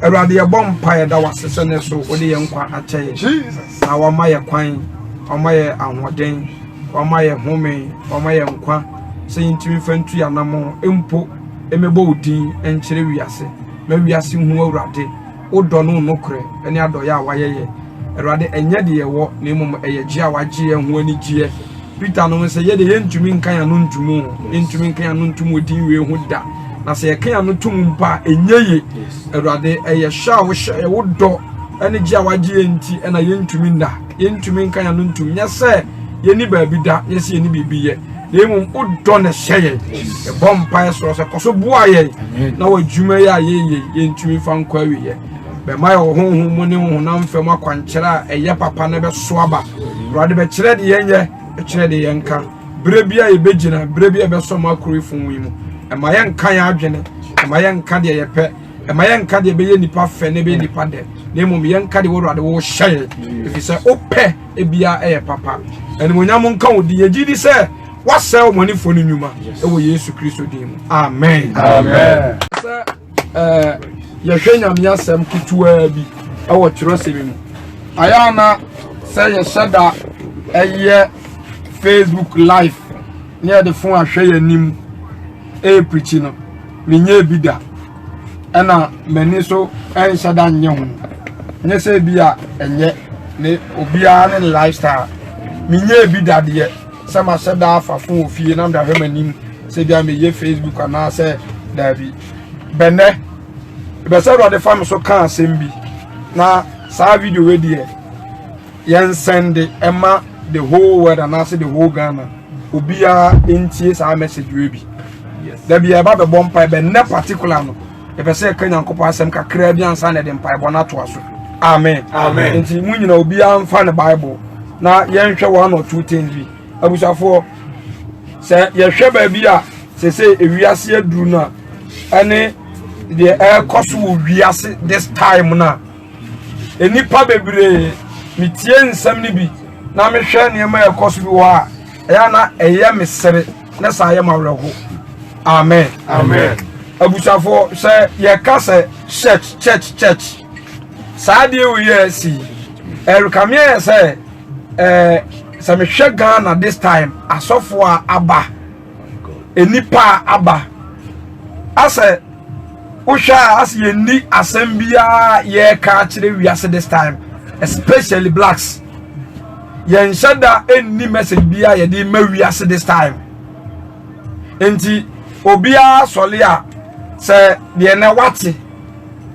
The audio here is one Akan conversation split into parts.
Awurade ye bom pae da wasese ne so odi ye nkwa akyeye Jesus na wa ma ye kwan wa ma ye ahoden wa ma ye home wa ma ye nkwa se yintimi fantu ya namo empo emebo odin enkyere wiase ma wiase hu Awurade odo no nokre ene adoye a wayeye Awurade enye de ye wo na emom eye gi a wagye ye hu ani gie Peter no se ye de yentumi nkan ya no ntumu yentumi nkan ya no ntumu odin we hu da na se ye kan ya no tum mpa enyeye Awurade eye sha wo sha wo do ene gi a wagye enti ena yentumi nda yentumi nkan ya no ntum nya se ye ni ba bi da ye se ye ni bibi ye na emom odo na hyeye e bompa so se koso bua ye na wadwuma ye ayeye yentumi fa nkwa wiye be mai wo honhom mu ne honam fam akwankyera eye papa na be so aba Awurade be kyere de yenye kyere de yenka bre bia ye begina bre bia be so makuri fun wi mu e ma yenka ya adwene e ma yenka de ye pe e ma yenka de be ye nipa fe ne be nipa de na emom yenka de wo Awurade wo hyeye if say ope e bia eye papa ene monyam nka wo de ye gidi say wasa o moni fo nyuma e wo Yesu Kristo din amen amen ye hwenya me asem kituwa bi e wo kyerosemi mu ayana say ye shada eye Facebook live near the phone ahwe nim e preaching no menye bi da ena mani so en shada nye ho nye say bia enye ne obia ne lifestyle menye bi da de sama shada afa phone ofie na mda hwe manim say bia me ye Facebook ana say dabi benne be say ro de fam so kan asem bi na sa video we de yen send ema the whole world and also the whole Ghana obia entie sa message we bi yes da bia ba be bompa be ne particular no e be say kan yankopo asem kakra bi ansa na de mpa bo na to aso amen amen enti munyina obia mfa ne bible na yen hwe one or two things bi abusafo say ye hwe ba bi a say ewiase aduru na ane the air cost will wiase this time na enipa bebre mitie nsam ni bi na me hwe ne ma ekoso bi wa ya na eye mesere na sa ye mawreho amen amen abusafo say ye ka say church sa de we ye si erkamie say sa me hwe Ghana this time asofo aba enipa aba ase usha as ye ni asembia ye ka kire wiase this time especially blacks yen shada any message bia ye di mawiase this time enti obia sole a se de na wate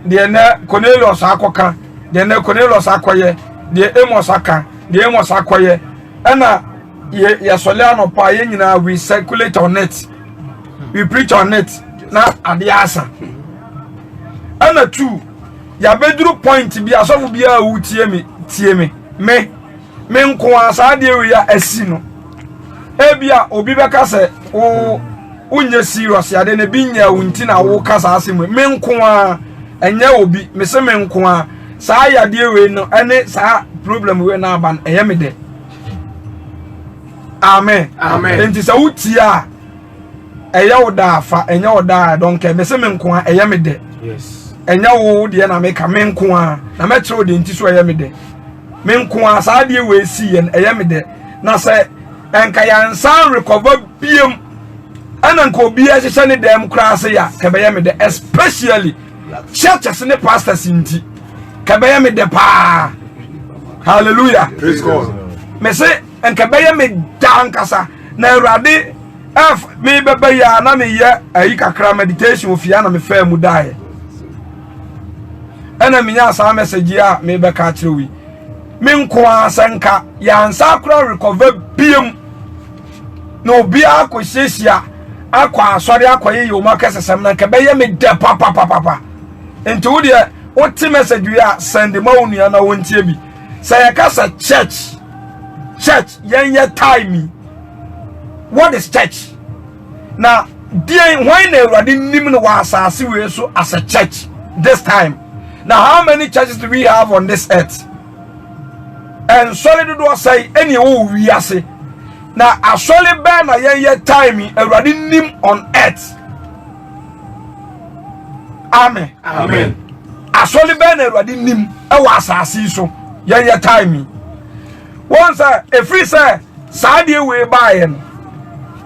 de na Cornelius akoka de na Cornelius akoye de Amos aka de Amos akoye ena ye sole anopa ye nyina we circulate on it we preach on it na ade asa ena two ya bedru point bi asofu bia wutie me me nko asa de we ya asi no ebia obi beka se unye serious ya de ne binya wunti na wo kasa ase me nko a enye obi me se me nko a sa ya de we no ene sa problem we na ban eye me de amen amen enti sa wutia eye oda afa enye oda donke me se me nko a eye me de yes enya wo de na me ka me nko a na me kire de nti so eye me de me nko a sa de we si yen eye me de na se enka ya nsan recover biem ana nko obi a hye ne dem kra se ya ka be ye me de especially churches ne pastors nti ka be ye me de pa hallelujah praise God me se enka be ye me dan kasa na Awurade me bebe ya na me ye ayi kakra meditation ofia na me fa mu dae ena minya sa message ya me be ka kire wi me nko asanka ya nsa akra recover biem no bia ko hyehyia akwa asori akwaye yo makasesem na ka be ye me de papa enti wo de wo ti message ya send ma onua na wontie bi say ya kasa church yenye time what is church now when Awurade nim no wa asase we so as a church this time. Now how many churches do we have on this earth? And solid do say any we ase. Now a solid ban na yen time Awurade nim on earth. Amen. Amen. asole be na Awurade nim e wa asase so ye time once a free say saade we baaye no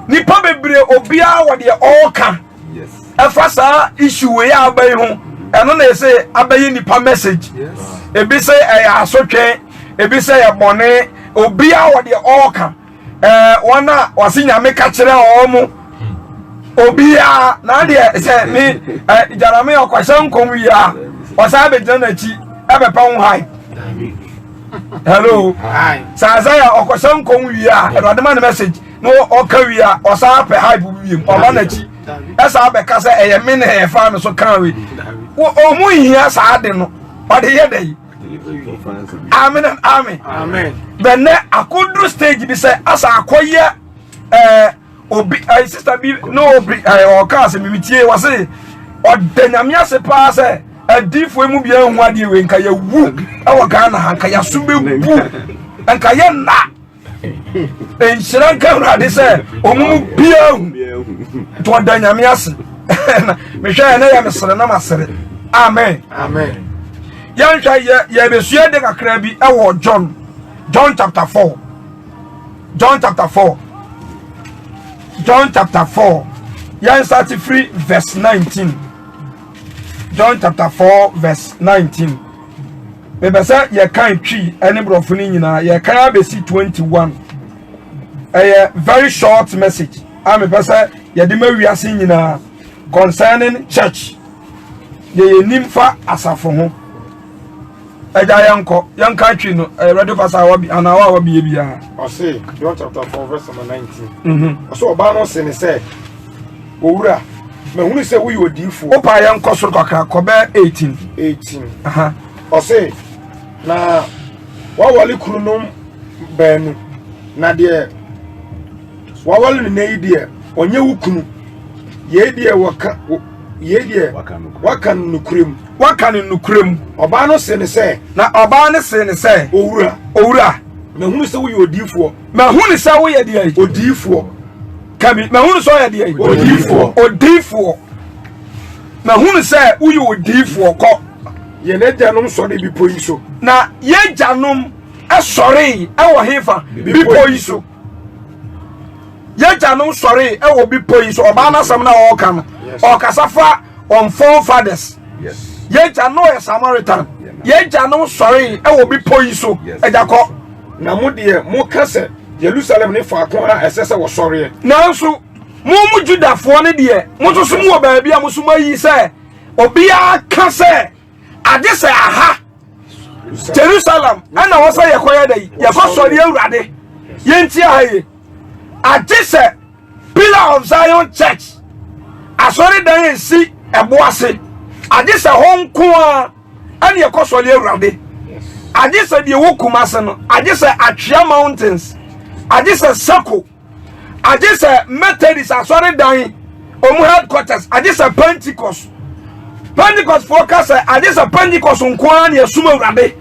nipa bebre obia wo de oka yes efa sa issue we abai ho eno na say abai nipa message yes ebi say asotwe ebi say bone obia wo de oka wana wasinya me ka kire omo obia na de say me jarame okwashan komwia wasa be janachi ebe pa ho hype hello hi Isaiah okwashan komwia Awurade ma message no okawia osa pe hype biem obanachi esa be ka say eye me na e fa me so kan we omu hia sa ade no ode ye dai amen and amen amen benne akudru stage bi say asa akoye obi sister bi no obi o ka se mimitie wa say odanyame ase pa say adifo emu bia hu ade we nka ya wu e wo Ghana ha nka ya so be wu nka ya na enshira nka Awurade say omu bia hu to odanyame ase me hwa na ya mesere na masere amen amen Yansha ye besua de kakra bi e wo John chapter 4 John chapter 4 yan 33 verse 19 John chapter 4 verse 19 me besa ye kan twi ene brofo ni nyina ye kan abesi 21 very short message am besa ye de mawiase nyina concerning church ye nimfa asafo ho eja yanka twi no radio pastor wa bi anawa wa bi bia o say John chapter 4 verse 19 so oba no se ne say owura me hunu say we odifo o pa yanko so kakra ko be 18 aha o say na wa wali kunum benu na de wa wali ne de onye wukunu ye de waka ye de wakan nukrem oba no se ne say na oba ne se ne say owura me hunu say we odifo me hunu say we ye de odifo kami me hunu say ye de odifo me hunu say we odifo ko ye ne janom so de bipo yi so na ye janom asore e wo hefa bipo yi so ye janom sore e wo bipo yi so oba na sam na wo kan o kasafa on forefathers yes ye jano e Samaritan ye jano sore e wo bipo yi so ejako na mo de mo kase Jerusalem ne fa kon a esese wo sore nanso mo Judafo ne de mo to so mo ba bia mo so mayi se obia kase ade se aha Jerusalem ana wo say yekoya dai yeko sore Awurade ye nti ahaye ade se Pillar of Zion Church asore dan esi eboase ade se honko a ane yekosole Awurade ade se de wo Kumase no ade se Atwea Mountains ade se Sako ade se Methodist asore dan omu headquarters ade se Pentecost focus ade se Pentecost nko ane yesuma Awurade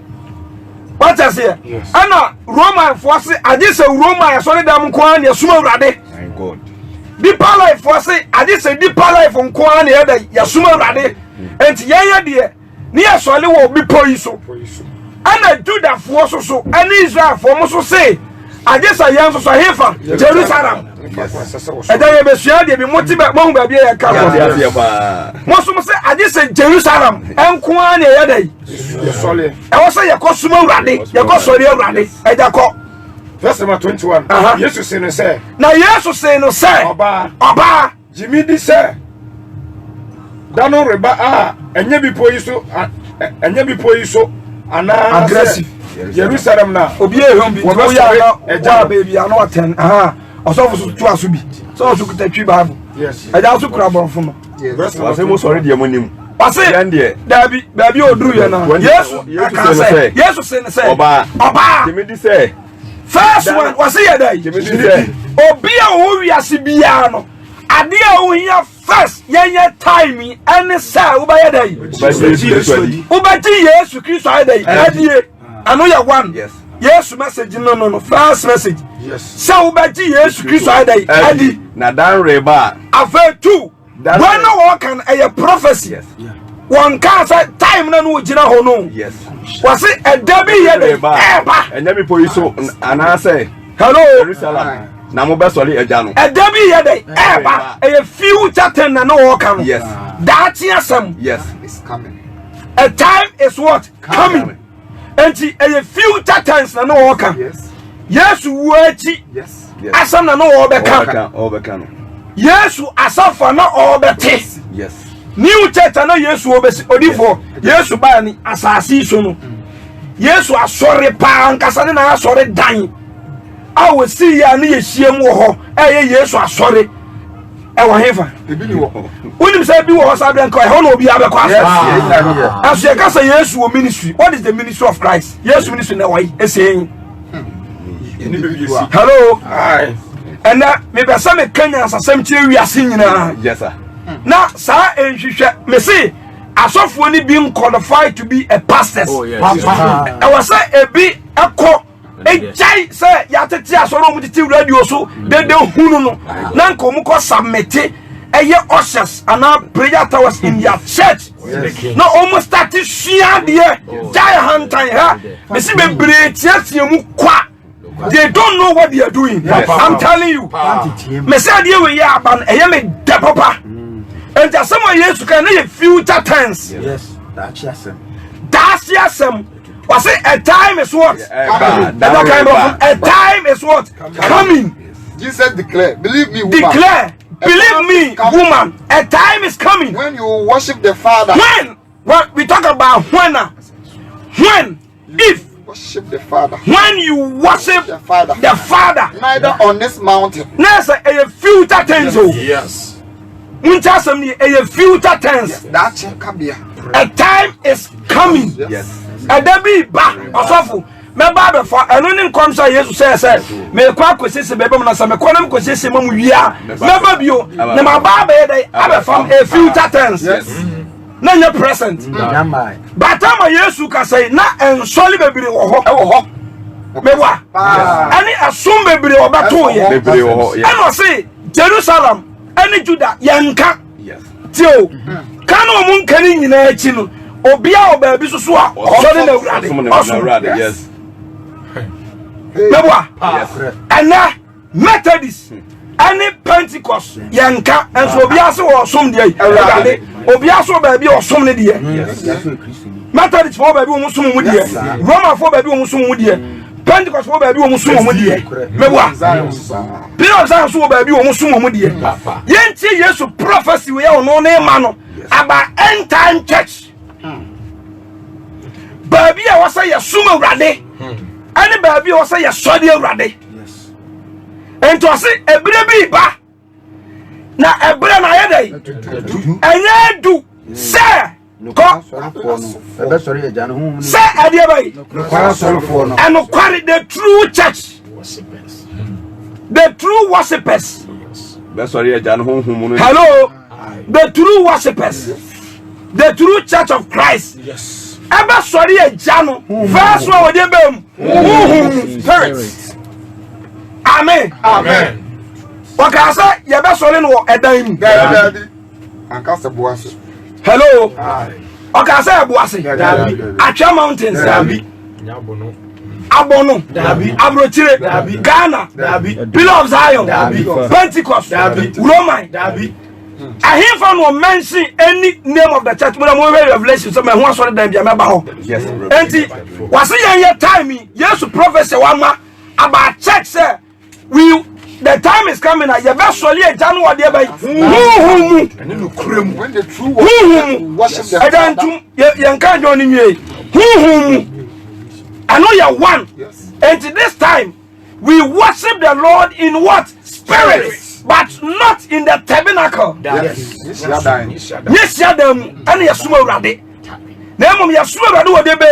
what I say ana Roman force ade se Roman asore dan nko ane yesuma Awurade my God deeper life force ade se deeper life nko ane yesuma Awurade enti yeye de ni yesole wo bipo yi so ana Judah force so ana Israel force so say ade se yan so hefa Jerusalem eda ye besua de bi motibe mo hu ba bia ye ka mo so say ade se Jerusalem enko ane ye dai yesole e wo say ye ko suma Awurade ye ko sori Awurade eda ko verse 21 Jesus say no say na Jesus say no say oba Jimmy di say dano reba enye bipo yi so ana aggressive Jerusalem na obi ehom bi wo ya na baby ana waten osofu so tu aso bi so so kutatwi Bible yes eja so kura borofo no verse say mo sorry de monim wase dabi oduru ye na Jesus say no say oba Jimmy di say first one wase ye dai Jimmy di say obi a wo wiase bia no ade a wo hia first yenye time any say wo ba ye dai wo ba ti Yesu Kristo ay dai adie ano ya one yes Yesu message no first message yes say wo ba ti Yesu Kristo ay dai adi na dan reba afa two when no can a prophecy yes one cancer time no gina ho no. Yes. Was it a debi ye eba? And let me put you so and I say hello Jerusalem. Na mo be sori eja no. A debi ye eba. A future ten na no work. Yes. That yesem. Yes. It's coming. A time is what? Coming. And a future tense na no work. Yes. Yes, wechi. Yes. Asam na no obeka. Obeka. Yes, asafa na obete. Yes. New church na yes obesi odifo. Yes ba ni asasi so no. Yes asore pa ankasa na asore dan. Awo si ya na yehiem wo ho. Yes asore. Ewa hefa. Ebi ni wo. Unim say bi wo ho sabe nko e ho na obi abekọ aso. Aso e kasa yes wo ministry. What is the ministry of Christ? Yes ministry na why eseyin. Hello. Hi. And me be say me Kenya asasem tie wiase nyina. Yes sir. Na sa enhwehwe me say asofo ni being qualified to be a pastor. Oh yes. I was say ebi akọ ejai say ya tete asoro mu tete radio so de hunu no na nko mu ko submit eye ushers and prayer towers in your church. No almost start to share there. Jai hantan ha. Me see be breatia mu kwa. They don't know what they are doing. Yes. I'm telling you. Me say dey we ya ban eye me de papa. And just someone yes you can a future tense. Yes. That's yesem. That's yesem. Was it a time is what? A time is what? Coming. Jesus declare, believe me, woman. Declare, believe me, woman. A time is coming. When you worship the Father. When we talk about when, if worship the Father. When you worship the Father. Neither on this mountain. There's a future tense. Yes. A future tense. That can be a time is coming. Yes. And there be back osofo me ba for eno ni nkom so Jesus say me kwa kwesese be bem na say me konem kwesese mam wia me ba bio na ma ba be dey abe from a future tense. Yes. Na your present. But time Jesus ka say na ensoli bebiri wo ho me wa ani asum bebiri obato ye Bebiri wo ho. and say Jerusalem any Judah yanka. Yes. Tio kanu mun kani nyina achi no obia obabi susu a osori na urade yes mebwa yes and Methodist any Pentecost yanka and so obia se wo som de urade obia so obabi osom ne de Methodist for obabi wo som mu de Roman for obabi wo som mu de Pentecost for obabi wo som mu de mebwa Peter say so obabi wo som mu de yenti Jesus prophecy we ya no na ma no about end time church. Baby, I was say suma urade. Any baby was say sodi urade. Yes. And to say ebre ba. Na ebre na ye dey. Enye du. Say ko Sorry, Jan. say adie bai. And carry the true church. The true worshippers. Sorry, Jan. Hello. The true worshippers. The true church of Christ. Yes. Ever sorry a jano. First one with them. Spirit. Amen. Amen. What can I say? You ever sorry no a dime. Hello. What can I say? Boase. Acha Mountains. Abono. Abrochire. Ghana. Pillar of Zion. Pentecost. Roman. I hear from no mention any name of the church, but I'm aware of Revelation. So my one sort of them, yes. And was it your time? Yes, prophecy about church, sir. The time is coming. I have best solely a January by when the true worship the Father. Young can't join me. I know you're one. Yes. And this time we worship the Lord in what? Spirit. But not in the tabernacle. Yes. Yes, Yadam, and Yasuma Rade. Name Yasuma Radu, what they be.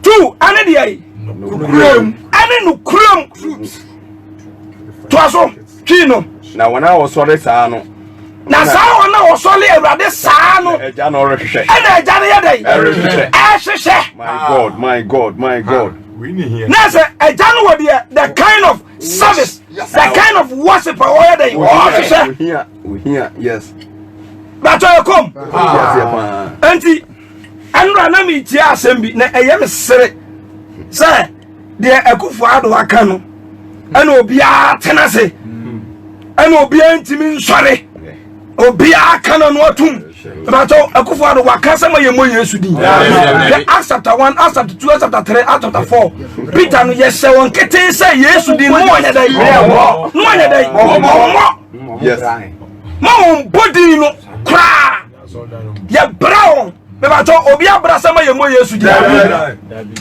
Two, and the and no crum. Twaso, Chino. Now, when I was sorry, Sano. Now, someone was solely a Rade Sano. A January. And a January. My God. Now, a January, the kind of service, the kind of worship, or we hear, yes. But I come. Yes, Auntie, Andra na mi tia asem bi na eyem sere. Say, there Akufo-Addo aka no. Ana obi a tenase. Ana obi antimi nsore. Obi a kana no atum. But Akufo-Addo waka say ma yemo Yesu din. Acts chapter 1, Acts chapter 2, Acts chapter 3, Acts chapter 4. Peter no yes say won kete say Yesu din mo anya dai. Mo anya dai. Yes. Ma on body no kra. Ya brown. Me ba to obi abrasa ma yemo Yesu din.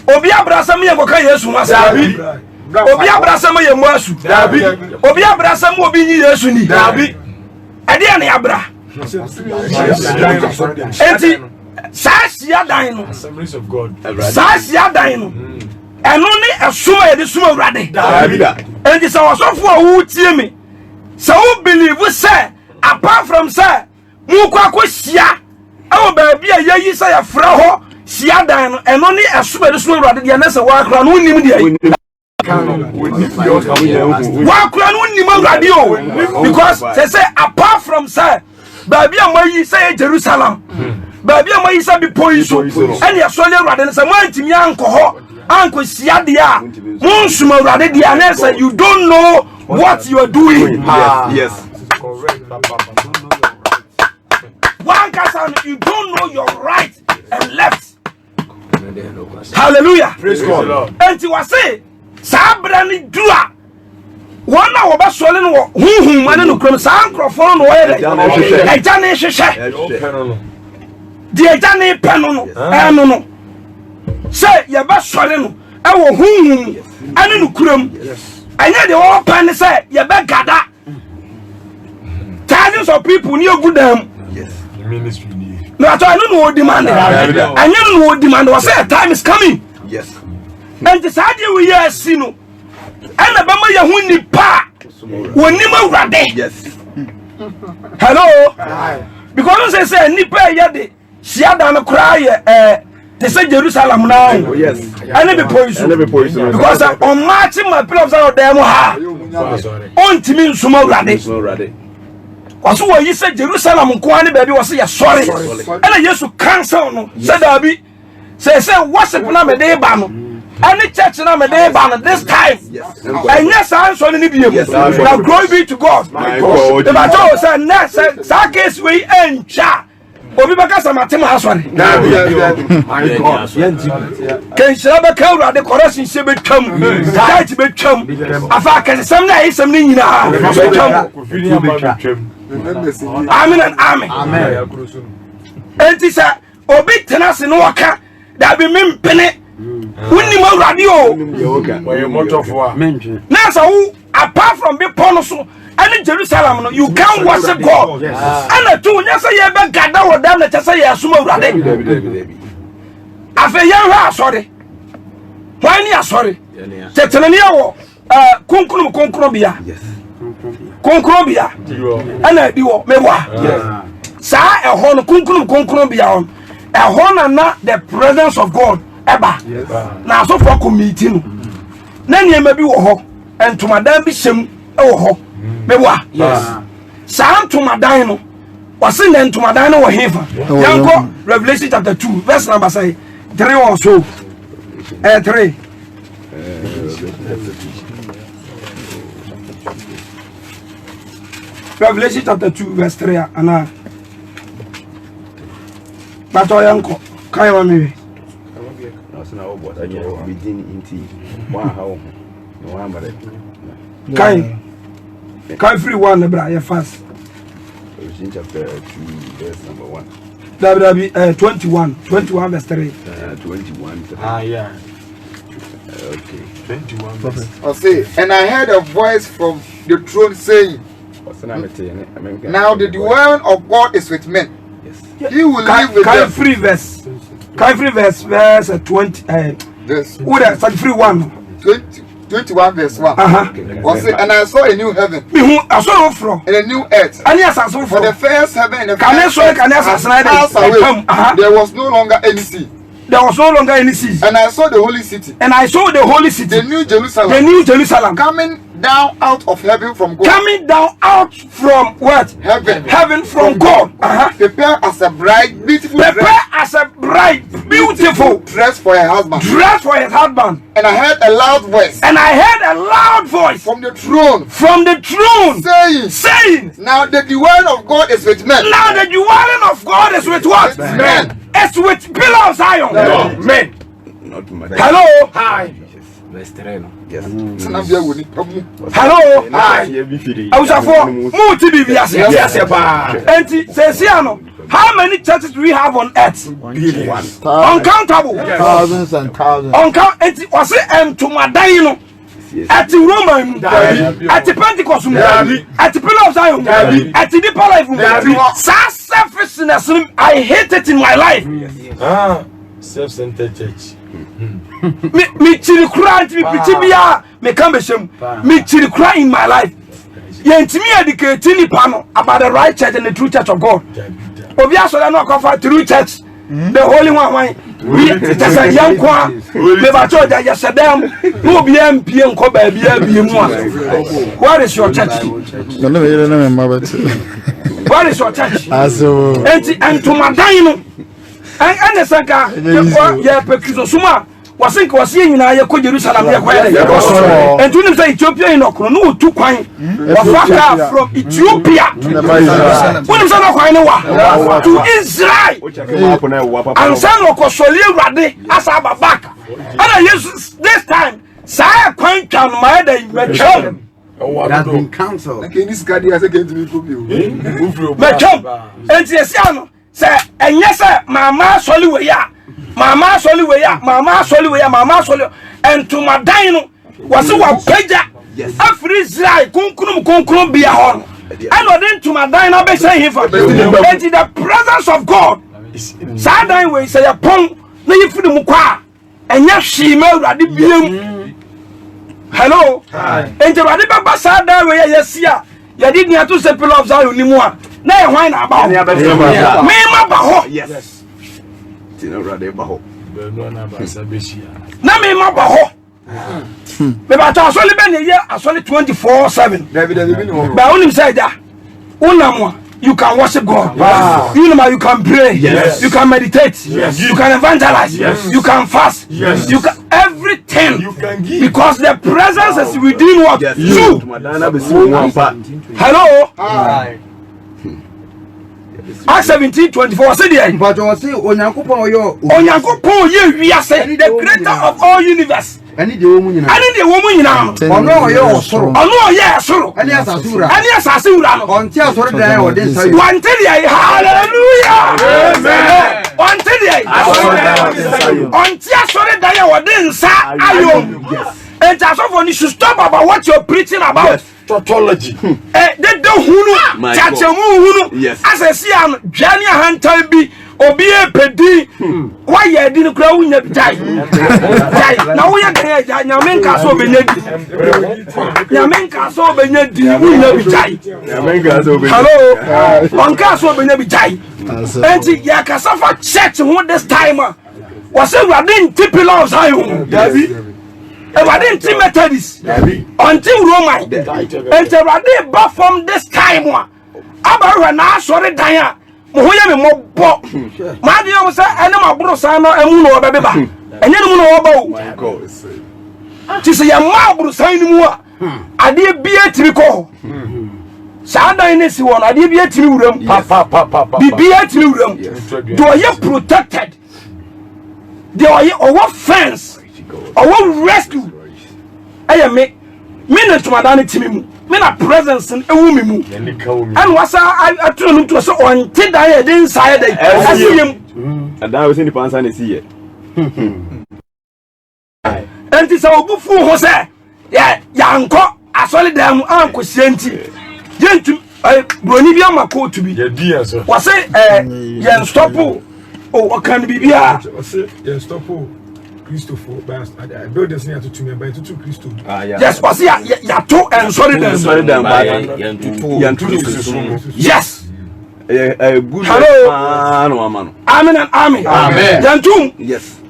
Obi abrasa ma yemo kan Yesu ma say. Obi abrasa ma yemo asu. Obi abrasa ma obi nyi Yesu ni. Ade na abra. Enti sasia dan no Assemblies of God. sasia dan no eno ne esuma ye de suma urade enti sa wasofo a wo tie me sa wo believe say apart from say mu kwa sia awo ba bia yayi say ya fra ho sia dan no eno ne esuma de suma urade de na say wa kra no nim de ayi wa kra no nim urade o because say apart from say baby amayi say Jerusalem baby amayi say be poiso ene asole urade ne say mantimi anko ho anko sia de a monsuma urade de a say you don't know what you are doing. Yes. One person you don't know your right and left. Hallelujah. Praise God. And you say sabra ni dua wana wo ba sole no huhum mane no krom san krofo no wo yele eja ne hwehwe di eja ne peno no eno no say ye ba sole no e wo huhum ane no krom anya de wo pan say ye ba gada thousands of people ni ogudam Ministry. no at all no demand anya no demand was say time is coming. Yes. And the side we hear sino and the bama ya huni pa wonima urade. Yes. Hello. Because they say nipa ya de siada no cry they say Jerusalem now. Yes. And be poison because on marching my pillars out there mo ha on timi nsuma urade waso wo yi say Jerusalem ko ani baby was say sorry and Jesus cancel no say da bi say worship na me dey ba no any church na me dey ban this time and yes answer ni biem now glory be to God. The battle say next say case we encha obi baka samate ma asori My God. ken shaba ka ura de correction se betwam tight betwam afa kan sam na yi sam ni nyina betwam amen and amen enti say obi tenase no waka da bi mempene wonni ma radio na so apart from be ponoso and Jerusalem no you can't worship God and to nya say ye be gada wo dam na say ye asuma urade afa ye ha asori wani asori tetene ne wo kunkunum bia kunkunum bia ana di wo mewa sa ehon no kunkunum bia on ehon na the presence of God eba na so for committee no na niema bi wo ho entomadan bi hyem wo ho mewa sa entomadan no wase na entomadan no wo hefa yanko Revelation chapter 2 verse number say 3 or so 3 Revelation chapter 2 verse 3 ana bato yanko kai wa mi Kai free one bra ya fast. Revelation chapter 2 verse number 1. WW 21 verse 3. 21. Yeah. Okay. 21 verse. I say, and I heard a voice from the throne saying, now the dwelling of God is with men. Yes. He will live with them. Free verse 20 Yes. what that free one 21 verse 1. Okay. And I saw a new heaven Me who I saw from and a new earth. any assassin For the first heaven and the Can I first show earth can I had assassinate passed away. There was no longer any sea. There was no longer any sea. And I saw the holy city, And I saw the holy the city, new Jerusalem, the new Jerusalem, coming down out of heaven from God. Coming down out from what? Heaven. Heaven from God. Prepare as a bride, beautiful Prepare dress, as a bride, beautiful dress for her husband. dress for his husband. And I heard a loud voice And I heard a loud voice from the throne from the throne saying, now the dwelling of God is with men. now the dwelling of God is with what? With men. It's with pillars of Zion. No. Men. Not my Hello. Hi. Yes. Hello. Hi. I was for multi BBS. Yes, pa. And says, how many churches do we have on earth? Billions. Uncountable. Thousands and thousands. And was it to my dying? At the Roman, at the Pentecost, at the Pillar of Zion, at the Deeper Life, selfishness, I hate it in my life. Self-centered church. Me chiri cry, me come me chiri cry in my life. Yentimi educating pano about the right church and the true church of God. Obia so no come true church. The holy one we just a young kwa me ba church ya sedem no be MP enko ba bia mu. What is your church? What is your church? And to my dying and saka ya pekizo suma wasink wasi nyina ya ko Jerusalem ya kwa ya and you say Ethiopia in okro no tu kwan wafaka from Ethiopia when say no kwan no wa to Israel and san okosoli urade asa babaka and Jesus this time say kwan twan my da metcham That's been cancelled. metcham and yes ano say enye say mama soli we ya Mama Soli, and to my dino was a peja. After Israel, Kunkum be a horn. And then to my dino, be saying for the presence of God. Sadai way say a pong, no you for the mukwa, and yes, she made Radibium. Hello, and the Radibaba Sadai way, yes, yeah, you didn't have to say Pillar of Zion anymore. Now, why not about me, my yes. Tina rade baho. Na me ma baho. Me ba ta so le be ne ye asole 24/7. Ba onim say da. Unamwa you can worship God. Wow. You can pray. Yes. You can meditate. Yes. You can evangelize. Yes. You can fast. Yes. You can everything. You can give. Because the presence is within what? Yes. You. Hello. Hi. Acts 17:24 say there. But I say Onyankopon ye wiase, the creator of all universe. Ani de wo mu nyina. Ani de wo mu nyina. Ono ye osoro. Ono ye asoro. Ani asasura. Ani asasura no. Onti asoro dan o den sayo. Wante de hallelujah. Amen. Wante de asoro. Onti asoro dan o den sa ayo. And asofo ni should stop about what you're preaching about. Yes. Tautology. They don't hunu. Chachemu hunu. Yes. As I see am Jani hantan bi obi e pedi. Why you didn't kura wunya jai. Jai. Na wunya kare nyame nka so benye di. Nyame nka so benye di wunya bi jai. Nyame nka so benye. Hello. Onka so benye bi jai. Enti ya kasafa church who this time was say we are doing Pillar of Zion. David. I didn't Methodist until Roman. And I but from this time one. About now, sorry, Diana. Moya mo bo. Madio say, and my bro Sano and Muno Beba. And then Muno about. She say, a marble sign more. I did be a trico. Sada in this one, I did be a room. Papa. Be a room. Do I protected? Do I over fence? Or rescue? I am me not to my danity, me not presence in a woman. And was I told him to so on till I didn't say I see him. And I was in the pants and see it. And it's our buffo who said, yeah, Yanko, I saw them Uncle Senti. Gentle, Bonivia Mako to be the dear, sir. Was it, Yan Stoppo? Oh, what can be here? Yan Stoppo. Christopher, I built this near to me by two Christo. Yes, was ya two and sorry them by yes. Hello, Amen and Amen. Amen. Yantum, yes.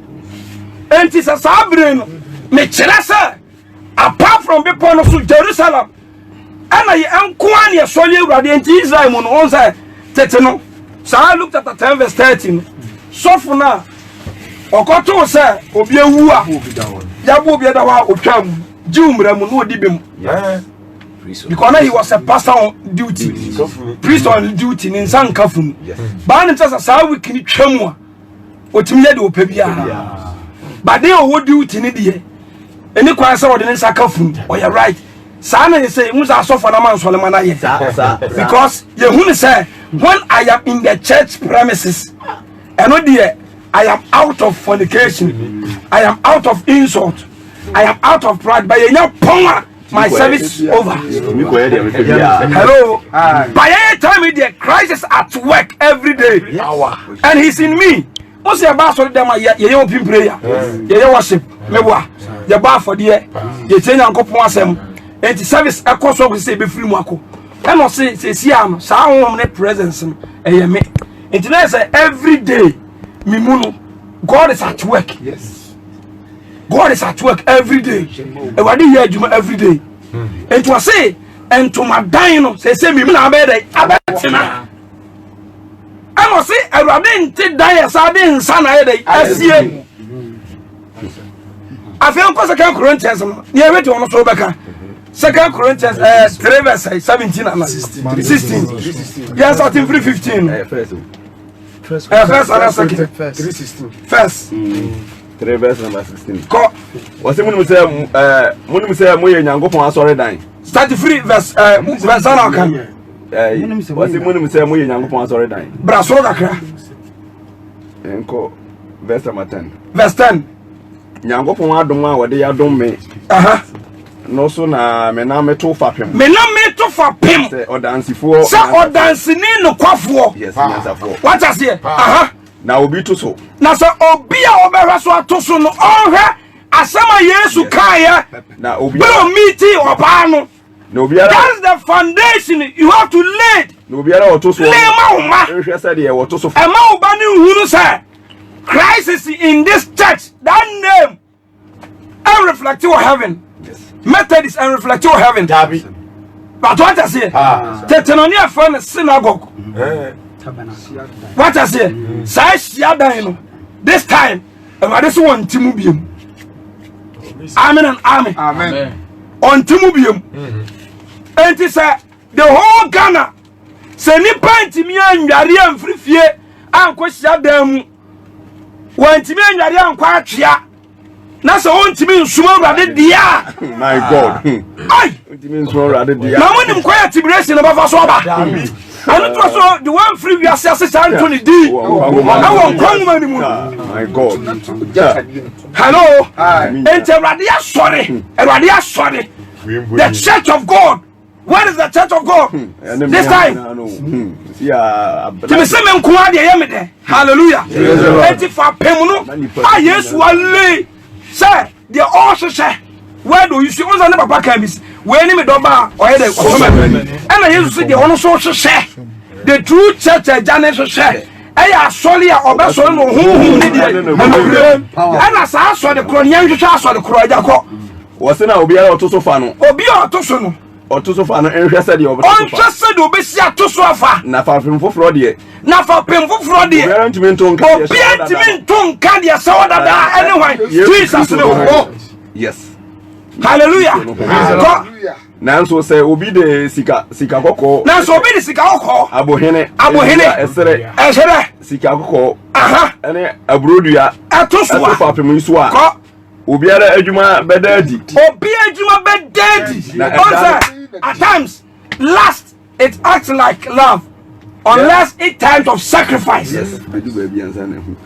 And it's a sovereign, Michelasa, apart from be born of Jerusalem. And I am Kwani, so you are the Israel on say Teteno. So I looked at the 10 verse 13. So for now, Okoto say, Obia Wua, Yabu Biadawa, Okam, Jumram, no Dibim. Because he was a pastor on duty, priest on duty in San Kafun. Ban just as how we can tremor. What me do, Pebia. But they would do it in India. Any question or the Sakafun, or you're right. Sana is saying, Musa suffer a man Solomon. Because you say, when I am in the church premises, and oh dear, I am out of fornication, I am out of insult, I am out of pride, but you know, my service over. Hello. By any time there, Christ is at work every day, and He's in me. What's your bar for them? You open prayer, you worship, you bar for the you change and couple them, and the service a course of say be free Mako. And I say, Siam, sound presence, and you make it every day. Mimuno, God is at work. Yes. God is at work every day. Every day. And to say, and to my dino, say, me, I must say, I didn't take diet, I didn't son. I feel Second Corinthians, near to almost over. 2 Corinthians 3 verse 17 and 16. Yes, 3:15. First and second. 3:16. First. 3 verse number 16. What's the moon say? Moon say, Moya Yango sorry dying. 33 verse. Verse on can. What's the moon say? Moya Yango sorry dying. Brasoga. Enko verse number 10. Verse 10. Yango Doma, what they are don't me. No sooner, me now me to for him. Me now me to for him. Say or dance for. Say or dancing in no quaffo. Yes, yes, for. What I say? Now obi to so. Now so obi a obera so to so no onhwe asama Yesu kaya. Na obi. No meeting oba no. No obi. That's the foundation you have to lay. No obi ara to so. Lay ma. Ehwe say dey to so. E ma oba ni huru say Christ is in this church. That name and reflective of heaven. Yes. Methodist and reflective of heaven. But what I say? Tetanonia from the synagogue. What I say? Sai this time, this one Timubium. Amen and amen. Amen. On Timubium. And it said the whole Ghana. Say ni panti mi anware free fie anko sia dam. Wantimi anware anko atwea. Na so ontimi nsuma urade dia. My God. Ai, ontimi nsuma urade dia. Na monim kwaya tibration na bafa so ba. Anu to so the one free we assess Anthony D. Na won kwanguma ni mu. My God. Hello. Ente urade asore. Urade asore. The church of God. Where is the church of God? This time. Yeah. Timi se me nko ade ye me de. Hallelujah. Enti fa pem no. Ah Yesu alle. Say, they also say, where do you see? What's the papa can be? When me doba or head and I used to see the also say the true church Janet say, I solely or best one who and I saw the Cronian saw the Croyako. What's in our Obia to Sofano? Obia to Sono or to Sofano and Chesed over. Untrusted Obesia to Sofa. Nafa from Fraudier. Nafa Pemfo Fraudier. Parent to Candia saw that anyway. Jesus. Yes. Hallelujah. Nanso say obi de sika koko. Nanso obi de sika koko. Abohene. Esere. Sika koko. Aha. Ene abrodua. Atosoa. Atofa pemu nso a. Ko. Obi ara adwuma bedadi. Obi adwuma bedadi. At times last it acts like love. Unless it time of sacrifice. Yes.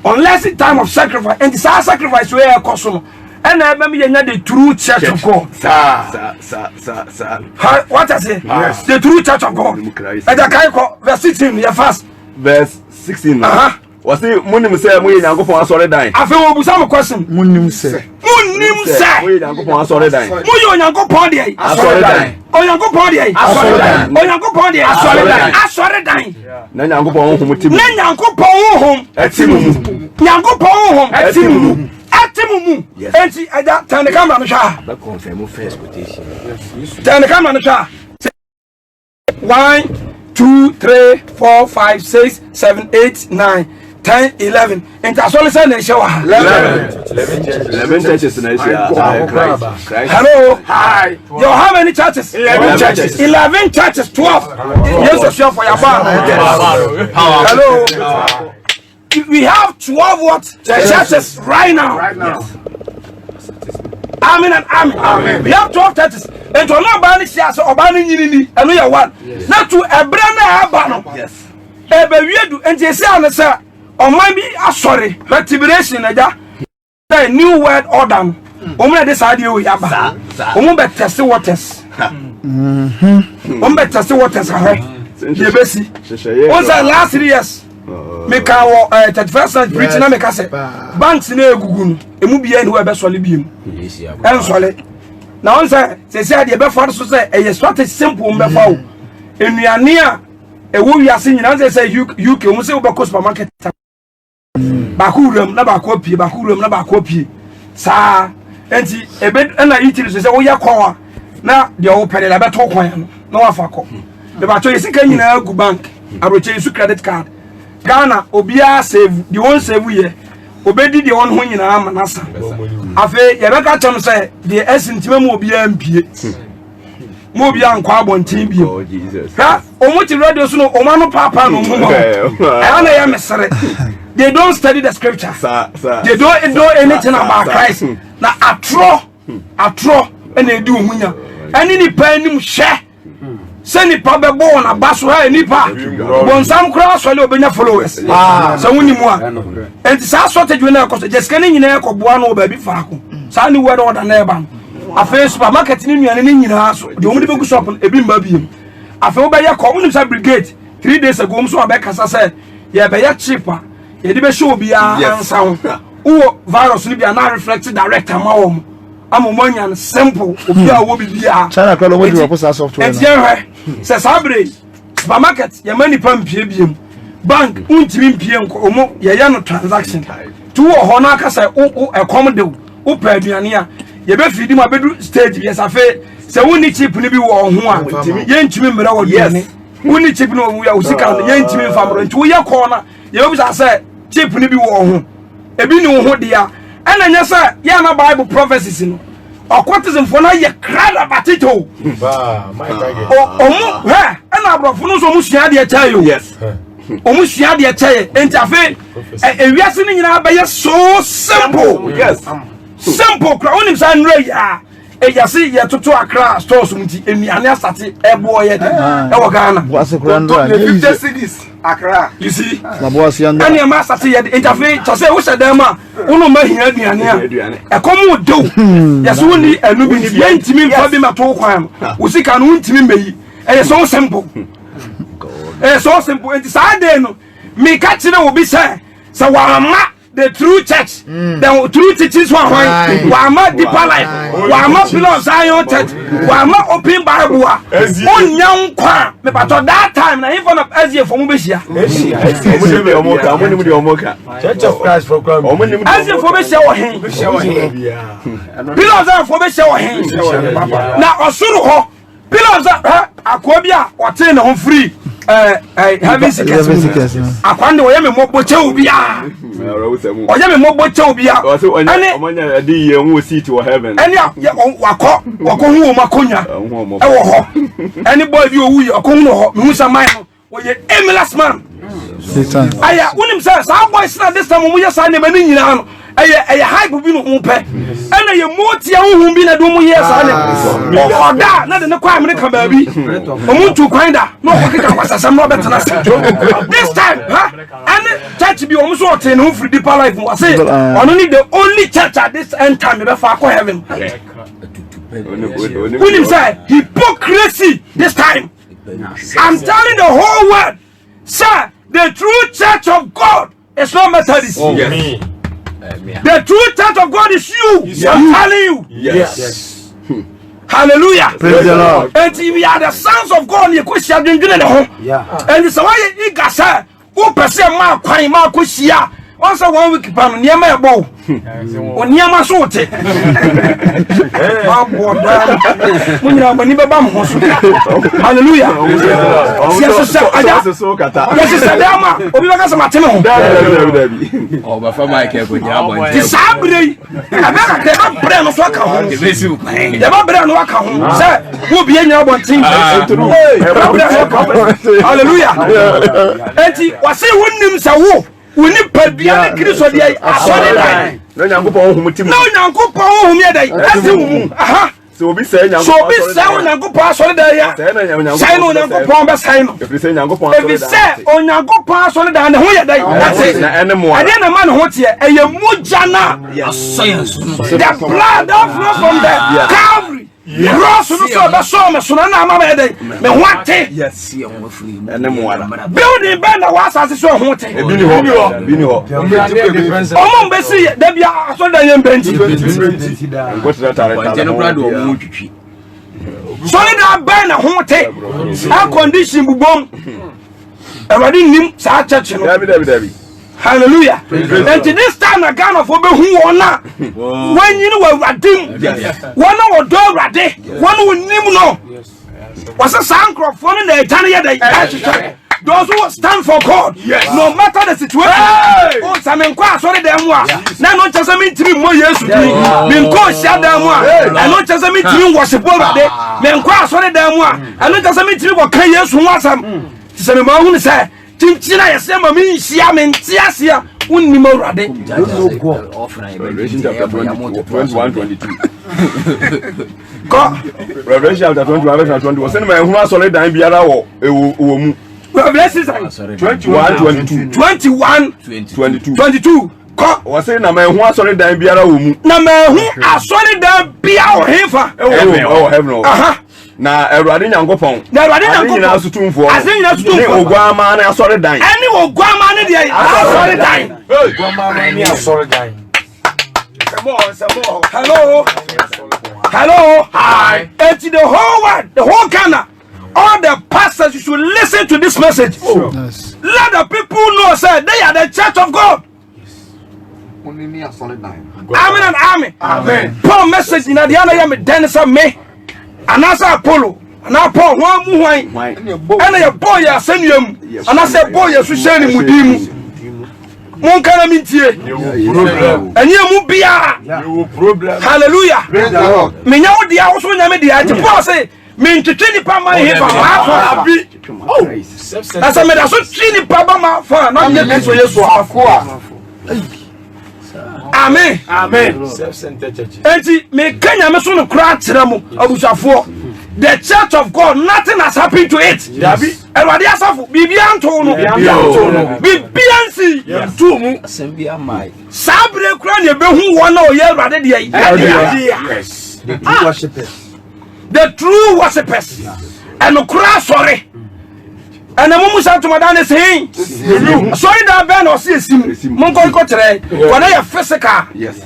Unless it time of sacrifice. And this sacrifice where cosmo. And I remember the true church of God. Sir. What I say? Yes. The true church of God. And the verse 16, yeah, fast. Verse 16. Was the Munim say, we yango for sorry dying. I feel we some question. Munim say. We yango for sorry dying. Mu yango pon dey. Sorry dying. O yango pon dey. Sorry dying. O yango pon dey. Sorry dying. Na yango pon hom tim. Na yango pon hom. Etimu. Yango pon hom. Etimu. atimumu enti aja turn the camera no sha ba confirm first quotation turn the camera no sha 1 2 3 4 5 6 7 8 9 10 11 enti asole say na she wa 11 churches na Christ. Hello. Hi. You how many churches? 11 churches. 11 churches. 12. Yes, sure for your bar. Hello. We have 12 what? Churches right now. Yes. Amen and amen. We have 12 churches. And to not ban it, or banning you, and we are one. Not to a brand new. Yes. Ebe we do, and they say, or might be sorry, retribution, a new word order. Omo de saa de o yaba omo be test waters omo be test waters ahwe ye besi on say last 3 years me ka wo 31st century preach na me ka say banks na egugu no emu bia ni we be sole biem en sole na on say say de be for so say e strategy simple me fa o enuane a e wo wiase nyina say UK omo say wo be supermarket bakurum na bakopie bakurum na bakopie sa enti ebe na itiri so say wo ye kwa na de wo pede la beto kwan no na wafa ko de ba to yesika nyina gu bank abroche su credit card Ghana obia save the one save ye obedi de won ho nyina ama nasa afi ye beka chem say de esintima mu obia mpie mu obia nkwa abontin bi Oh Jesus. ha omuti radio so no omano papa no mu na ya mesere. They don't study the scripture. They don't know anything about Christ. Now, atro, and they do munya. And any penny share. Send it probably born a basso, any part. Bon, some cross or no followers. So only one. And it's our sort of just getting in air of one or baby faco. Sandy word or the neighbor. A face supermarket in your house. The only book shop a bim baby. I feel by your community brigade 3 days ago. So I back as I said, yeah, by your cheaper. Ye be show be answer o virus ni be na reflect direct amawom amomanya simple obi a wo bibia China call we do post software na se sabre supermarket ye mani pampie biem bank untimi mpie nko omo ye no transaction tu wo ho na aka say o ekom de o pa aduane a ye be fidi ma bedu stage ye safe se woni chip ni bi wo ho a ye ntimi mra wo duane woni chip no wo ya usika ye ntimi famro nti wo ye ko na ye obi say chip ni bi wo ho ebi ni wo ho dia ena nya say ya na Bible prophecies no occultism for na ye krada batito my God. omu he ena abrofo no so mu sua de chayo Yes. omu sua de chaye enti afi ewiase ni nyina ba ye so simple. Yes. Simple kra onim say nra ya eyase ye toto akra stores mti eniane asate ebo ye de e wo Ghana what's the 50 cities Accra. you see na boss yan and your master say interface to say wo say dem a uno ma hia aduane a e komo do yes woni enu bi ye ntimi mfa bi mato kwan wo sika no ntimi meyi e so simple so simple and say dey no me ka kire wo bi say wa ma the true church the true teachings wa ma deeper life wa ma pillar Zion church wa ma open Bible onya nkwa me pato that time na even of Asia for mu be hia Church of Christ for Christ. Asia for be hia wo hen pillar Zion for be hia wo hen na osuru ho pillar Zion akobia o ten na ho free having sickness akwande wo ye me mobo che obi a oye me mobo che obi a ani omanya adi ye hu seat to heaven ani wako hu makonya e wo ho ani boy bi owu ye okohu no ho me hu saman no wo ye aimless man aya unim say sa boys na this time mo ye sa ne ba ni nyina no eye hype bi no pe ena ye motia hu bi na do mo ye sa ne oda na de ne kwa America ba bi omuntu kwan da no ko kika kwasasam no betena this time and church bi omuso oten no free deeper life mo say ono ni the only church at this end time be fa ko heaven unim say hypocrisy this time. I'm telling the whole world, sir, the true church of God is not Methodist. Yes. The true church of God is you. I'm telling you. Yes. Hallelujah. Praise the Lord. And we are the sons of God. You could share the home. And it's why you got sir. Who perceive my quine, my kushia. once 1 week pan near my bow. On near my sort. Hallelujah. Yes, we need Pabian Christo de Asori. No Yanko Humutim. No Yanko Humia. Aha. So be saying Yanko Pastor there. Sign on Yanko Pomba sign. If you say Yanko Pomba, if you say on Yanko Pastor than who you that's it. And then a man who's here, a Mujana. Yes, the blood of from the Calvary. Ross so the summer Sunana Mamede. Me what? Yes, and then one. Building Banda was as so haunted. Bino. Oh, Bessie, Debia, so the young Benji. What's that? Solid Banda haunted. Our condition boom. I didn't him such hallelujah. And to this time, a gun of who or not. When you know what Radim, one or do Rade, one who knew no. Was a sound crop for the Italian. Those who stand for God, no matter the situation. Oh, some inquire, sorry, them one. Now, not just a meeting more years to be. Been called shut down one. And not just a meeting was a poor day. Men cry, sorry, them one. And not just a meeting what can years who want some. Some who say, Tinchina, yes, I'm mean, Siam and Siasia, Unimorade. Revelation chapter 21:22. Revelation chapter 21:22. Send my who are solid and be our Revelation 21:22. Was saying, na man who are solid and be our na man who are solid and be our heifer. Oh, heaven. Na Erade Nyankopon. Na Erade Nyankopon asu tumfo. Asen asu tumfo. Ogwama na asore dan. Eni ogwama ne de asore dan. Ogwama ne asore dan. Hello. Hello. Hi. It's the whole world, the whole Ghana. All the pastors, you should listen to this message. Yes. Let the people know, say they are the church of God. Amen and amen. Amen. Paul message in Adiana Yam Denisa me. Anasa Apollo, and I pour one more and a boy, I send you, and I said, boy, you should send him with him. Monkana Mintie, and you will be a problem. Hallelujah. Minya, the house when I made the idea, say, mean to 20 pounds my head. Oh, that's a matter of 20 pounds for not yet so yes. Amen. Amen. Self-centered church. Me Kenya me so no cry tiramo abusafo. The church of God, nothing has happened to it. Erade asafo bibia nto no. Bibia nsi tu mu. Asembia mai. Sabre kura ne behu won na oye erade de yi. Yes. The true worshippers. The true worshippers. And kura sorry. And the moment to Madame saying, sorry that Ben or see him, Monko Cotre, when I have physical. Yes.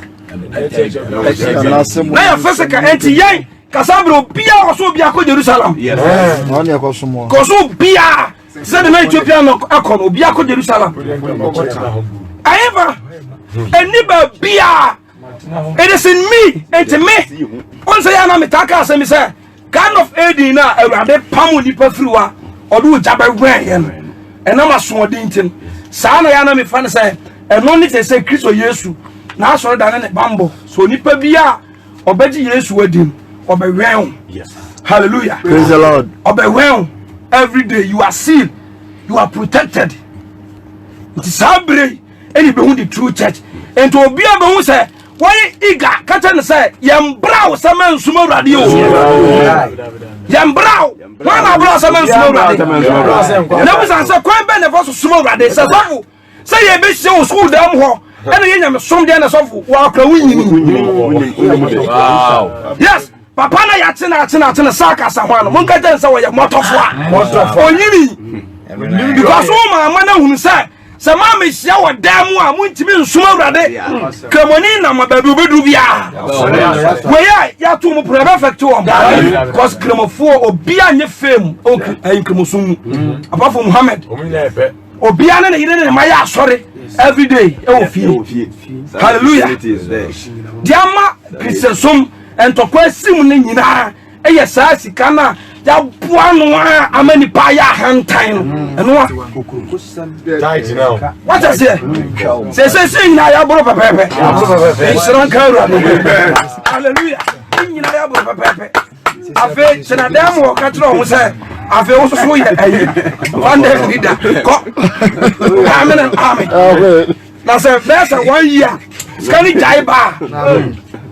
Now your physical anti yang, Casabro, Pia or so Biaco Jerusalem. Yes. Coso Pia, said the night Ethiopian Akon, Biaco Jerusalem. However, a neighbor Pia, it is in me, and to me. Once I am a Taka, and me say, kind of Edina, a rabbit Pamuni Pafrua. Or do Jabba Ryan, and I'm a swordinton. Sana Yana me fan say, and only they say Chris or Yesu. Now, so than a bamboo. So Nipa Bia or Betty Yesu wedding or by realm. Yes. Hallelujah. Praise the Lord. Or by realm. Every day you are sealed, you are protected. It is Sabre, any behind the true church. And to be able to say, why eager, Catan say, Yam Brow, some man sumo radio. Yam Brow, one of some man sumo radio. Never answer quite benefit of sumo radio. Say a bit so school down hall, and I am some dinner of walk away. Yes, Papa Yatina Saka Sawan, Monka Dancer, your motto for you. Because all my man who said, some mammy shower damn one, went to be small rade. Come on in, I'm a baby dubia. Where ya to perfect to him, because Cremophore or beyond your fame, okay, I Cremosun, apart from Muhammad, or beyond any Maya, sorry, every day hallelujah diama krisesum entokwa sim ne nyina eye saa sika na ya boa no amani pa ya hantan eno a tight now what is it say na ya boro pepepe isran karu hallelujah nyina ya boro pepepe afi chena dem wo ka tro ho say afi wo so ye ayi one leader ko amen na say first 1 year skani jaiba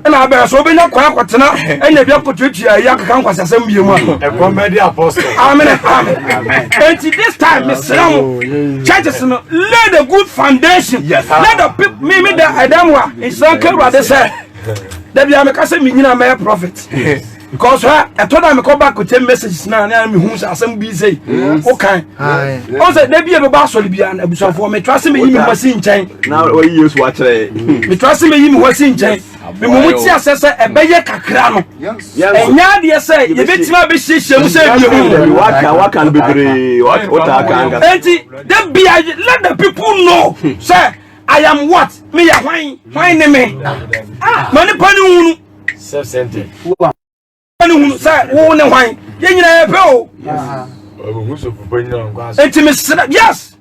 na be so be nya kwa kwatena enya bia potwetwa ya kaka nkwasasem bie mu a comedy apostle amen and this time Mr. churches no lay the good foundation let the people me the adamwa insan kewra de say da bia me ka say me nyina me prophet because I told them come back with 10 messages now and me who asem bi say okay o say da bia be ba so bia na abusafo me trust me yimi wasi nchen now we use watch me trust me yimi wasi nchen me muti asese ebeye kakra no enya de say ye betima be hyehyem say bi mu waka bebre what aka enti da bia let the people know say I am what me ya hwan ne me mani pani hunu self-centered hunu say wo ne hwan ye nyina ye pe o who so for bring on gas enti me yes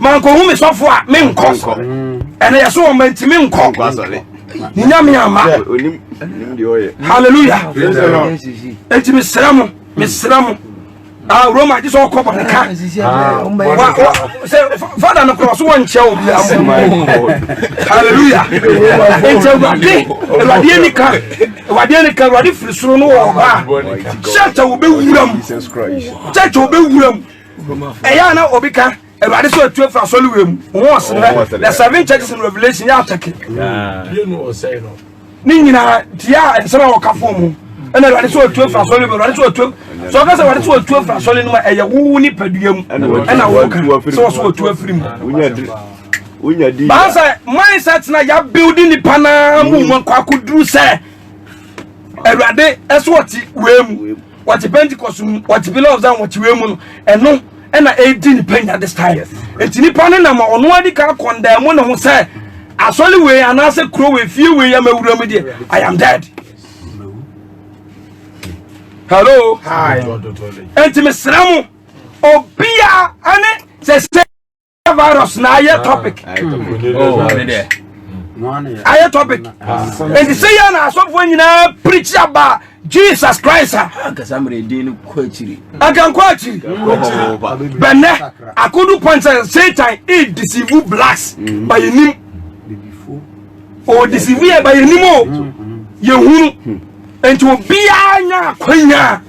man ko hu me sofo a me nko ene ye so o man ti me nko ni nyame ama onim de oye hallelujah enti me sramu Roma just all cover the car. Father no cross one chair. Hallelujah. Wadianika wadi frisuru no oba. Church will be wuram. Church will be wuram. Eya na obika Everybody so 12 for Solomon. Once the 7 churches in Revelation ya take. You know say no. Nina tia and some of kafomu. And everybody so 12 for Solomon, everybody so 12. So I guess everybody so 12 for Solomon and ya wuni pedium and I walk so 12 free. Bansa mindset na ya building the pana mu kwa kudru say. Everybody that's what we what Pentecost what belongs and what we mu and no and 18 penny at this time. It's nipa no na ma ono adi ka condemn no ho say asoli we anase kro we fie we ya mawura me de I am dead. Hello. Hi. Enti mesramu obia ane se virus na ye topic. Aye topic. And say ya na asofo nyina preach about Jesus Christ. Akasamre din kwachiri. Agankwachiri. Benne akodu point Satan is deceive blacks by him. Or deceive by him. Yehunu. Enti bia nya kwanya.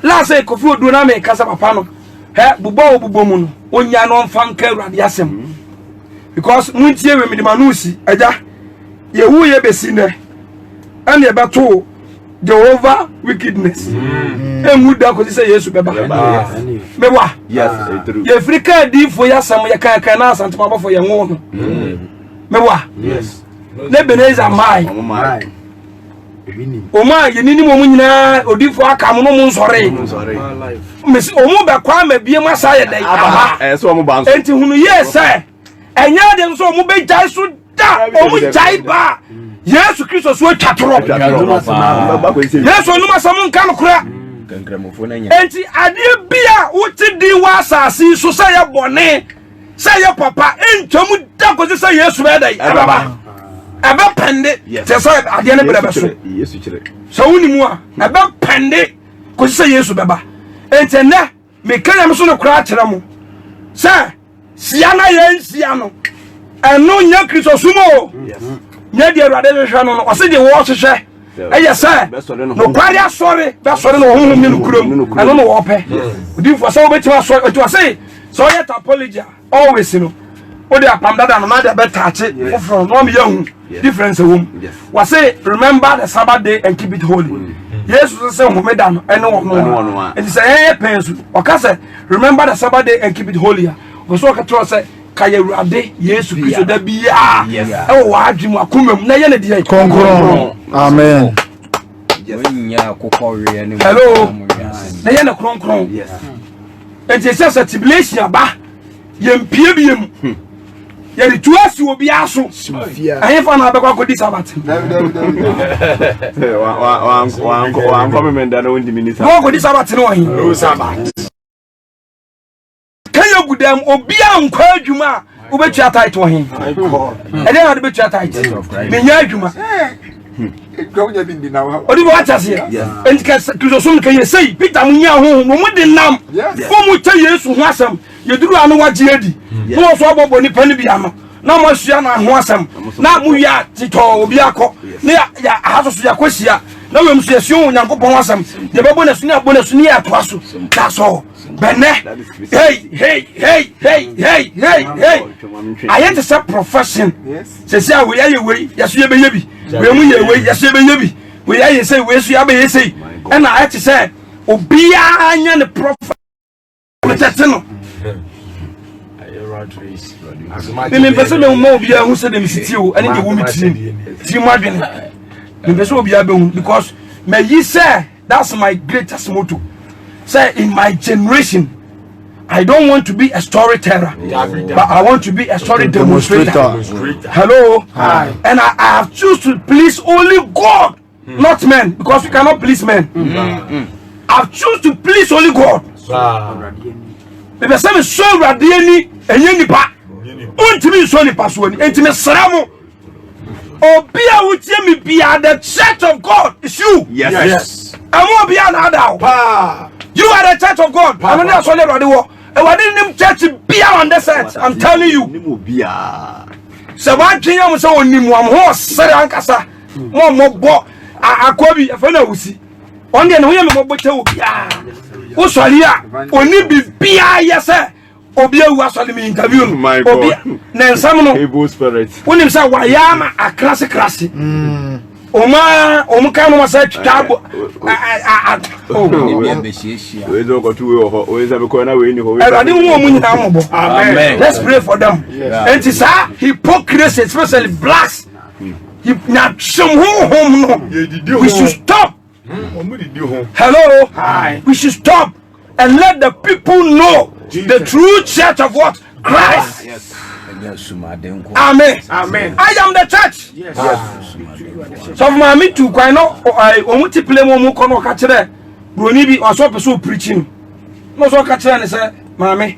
La say Kofi Odu na me kasa papa no. He bubo mu no. Onya no mfa nka Awurade asem. Because muntie we medimanusi aja yewu ye besine and ye beto Jehovah wickedness emu da ko say Yesu beba mewa yes ye Africa di fo ya sam ye kan na asantuma bafo ye ngo no mewa yes ne beneza mai o ma ye nini mo nyina odifo aka mo no mo nsore mesi o mo be kwa ma bie ma sa ye dai aba so mo ban so enti hunu ye say enya dem so mo be jai so da o mo jai ba Yesu Kristo so twatoro Yesu no masam nka no kura kankramofo na nya enti ade bia wuti di wa asasi so say ye bone say ye papa entwam da ko say Yesu be dai baba aba pende te say ade ne bere be so Yesu kire so woni mu a aba pende ko say Yesu beba enti na me kanya me so no kura kire mu say siana ye siano eno nya Kristo sumo nya di Awurade hwehwe no o se de wo hwehwe eye say no kwari asori be asori no honhom ni nukurom eno no wo pe odi fo so betima asori o to say so ye apology always no o de apam dada no na de betache from no me yahu difference wom wa say remember the Sabbath day and keep it holy Jesus say homeda no eno no and say pensu o ka say remember the Sabbath day and keep it holy so ka tro say kaya Awurade Yesu Kristo da bia e wo adwum akomam na ye ne de Konkron. Amen. nya kokore ne hello na ye ne konkron enti se tribulation aba ye mpie biem yɛde tuasi obi aso ɛhefa na abɛkɔ akɔdi sabat wankɔ memenda na wondi minisa na wakɔdi sabat ne wɔhe No Sabbath. ka yɛ gudam obi a nkɔ adwuma a wobɛtua tait wɔhe ɛdeɛ na wode bɛtua tait menya adwuma odi bo achase enti kristosom ka yesei Peter munya ho no mu de nam wo mu ta Yesu ho asem yeduru anu wagye adi no so abobo ni pani bia no na mo asua na ho asem na mu ya tito obi akọ na ya ahaso ya kwasia na wem so yesu Onyankopon asem ye bebo na suni abo na suni ya to aso ta so bene hey I ain't a profession se say we aye we yesu ye be ye bi we mu ye we yesu ye be ye bi we aye say we yesu ya be ye say and I had to say obi anya ne prophet no me pese me mo obi a hu se dem siti o ene de wo mi ti mo adwene me pese obi a be hu because me yi say that's my greatest motto. Say in my generation, I don't want to be a storyteller, but I want to be a story demonstrator. Hello, hi. And I have choose to please only God, not men, because we cannot please men. I've choose to please only God. Because some so radiani and yenipa, untimi so ni paswani, intimi sramo. Obia wutie me be at the church of God. It's you. Yes. I won't be another. You are the church of God. I'm not sorry about the war. And what didn't church be on the set? I'm telling you. So one thing I'm so on him, one horse, said Ankasa, more bo. I could be a fellow who see. On the end, we are more better. What's only be yes, sir. Obia was on me interview. My God. Then some evil spirits. When him say Wayama a classic. Oma omukano masachi tabo we don't go to we say because na we ni ho amen. Let's pray for them. And it's hypocrisy, especially blacks. We should stop. Hello, hi. We should stop and let the people know the true church of what? Christ. Yes. Amen. Amen. I am the church. Yes. So my me too quite no I multiple mo kono ka kire broni bi oso person preaching. No so ka kire ne say mama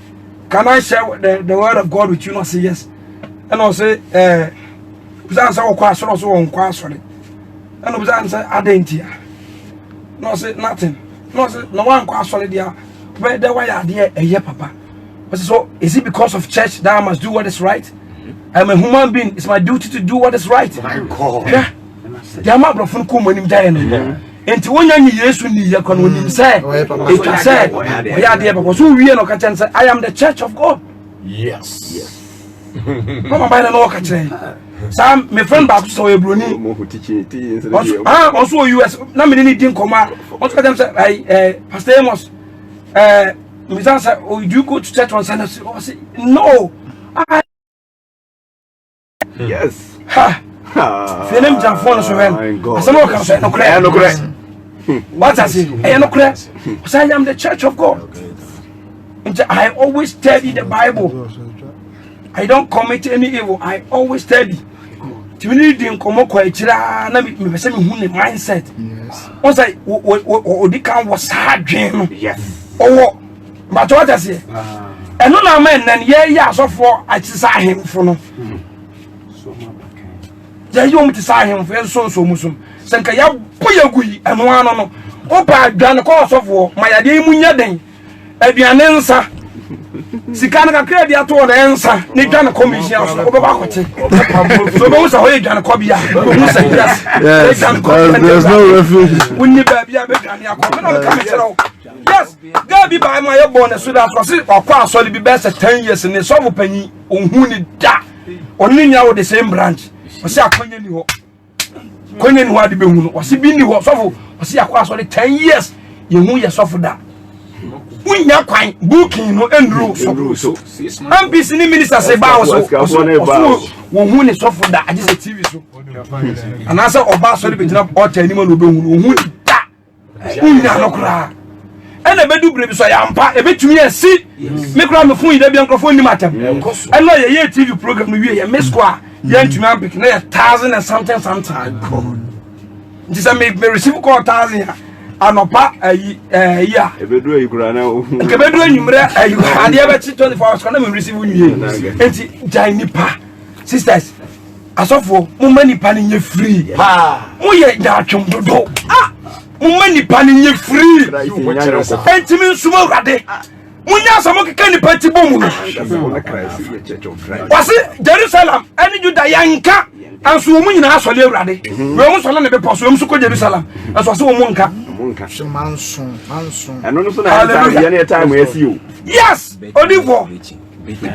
can I share the word of God with you? No say yes. And I say bizan say okwa so so won kwa so le. And bizan say adentia. No say nothing. No say no one kwa so le dia. Where the why are there a year papa. So is it because of church that I must do what is right? I'm a human being. It's my duty to do what is right. My God. Yeah. The amount of fun come when him dying. And to one young years when you can when him say, it can say, we are there because who we are not catching say, I am the church of God. Yes. Mama by the law catching. Sam, my friend back to a bruni. Also, US. Now me didn't come out. What's them say? Pastor Amos. Mr. said, oh, you go to church on Sunday? I said, no. Yes. Ha. Feeling jam phone so when. I said, no, can say no credit. No credit. What I say? No credit. I am the church of God. I always study the Bible. I don't commit any evil. I always study. Timini din komo kwa echira na me pese me hu ne mindset. Yes. Once I odi kan was hard dream. Yes. Oh. But what I say? And no man, and yeah, so for I desire him for no. Yeah, you want to say him for so Muslim. Sankaya Puyagui and one no. Opa, Gran course of war, my idea munya den. Ebianensa. Sikana clear the ato the answer. Nikan commission over. So those are way Jan Cobia. There's no refuge. When you baby, yes, God be by my bonus so that or cross only be best 10 years in the summer penny on who need that. Only now the same branch. Was a Queen what the Boon was he been the was awful. Was he across only 10 years? You know you suffer that. We are quite booking no Andrew so. I'm busy minister say bow so who is suffer that I just a TV so. And as a Oba sorry be up or anyone who that. ena bedu brebi so ya mpa ebetumi asi me kura me fun ida bi microphone ni matam ena ye TV program wi ye miss kwa ye ntumi ambik na 1000 and something this me receive call 1000 anopa ya ebedu ayikura na kebedu anyumre ayu ade be 24 hours kana me receive nwie enti jai nipa sisters asofo mo mani pa ni free mo ye datwom dodo mo mani pa ni free enti min suma urade mo nya samo keka ni pa ti bomu no wasi Jerusalem ani Juda yanka anso mo nyina asole urade we mo sole ne be poso we mo ko Jerusalem anso se wo mo nka manson eno no so na ya na time yesi o yes odifo